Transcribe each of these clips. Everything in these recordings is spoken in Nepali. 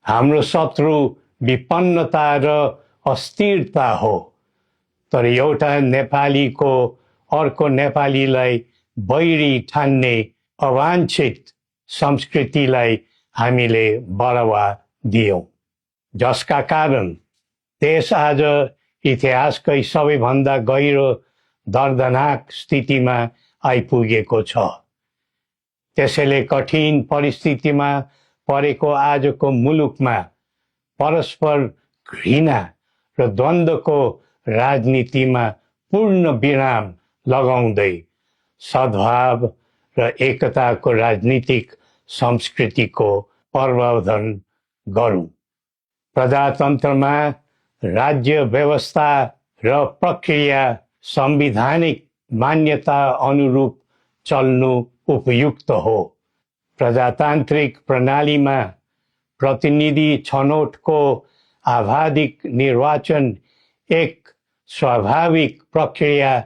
हाम्रो शत्रु विपन्नता र अस्थिरता हो, तर एउटा नेपालीको अर्को नेपालीलाई बैरी ठान्ने अवाञ्छित संस्कृतिलाई हामीले बढावा दियौं, जसका कारण देश आज इतिहासकै सबैभन्दा गहिरो दर्दनाक स्थितिमा आइपुगेको छ। त्यसैले कठिन परिस्थितिमा परेको आजको मुलुकमा परस्पर घृणा र द्वन्द्वको राजनीतिमा पूर्ण विराम लगाउँदै सद्भाव र एकताको राजनीतिक संस्कृतिको प्रवर्धन गरौं। प्रजातन्त्रमा राज्य व्यवस्था र प्रक्रिया संवैधानिक मान्यता अनुरूप चल्नु उपयुक्त हो। प्रजातान्त्रिक प्रणालीमा प्रतिनिधि छनौटको आवाधिक निर्वाचन एक स्वाभाविक प्रक्रिया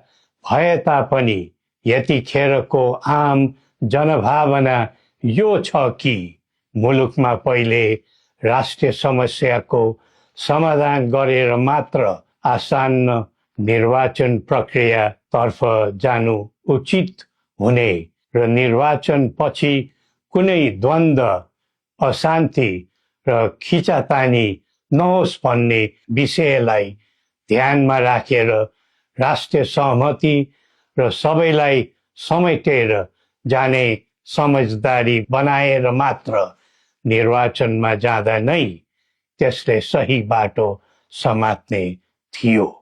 भए तापनि यतिखेरको आम जनभावना यो छ कि मुलुकमा पहिले राष्ट्रिय समस्याको समाधान गरेर मात्र आसन्न निर्वाचन प्रक्रियातर्फ जानु उचित हुने र निर्वाचन पछि कुनै द्वन्द्व, अशान्ति र खिचातानी नहोस् भन्ने विषयलाई ध्यानमा राखेर राष्ट्रिय सहमति र सबैलाई समेटेर जाने समझदारी बनाएर मात्र निर्वाचनमा जाँदा नै त्यसले सही बाटो समात्ने थियो।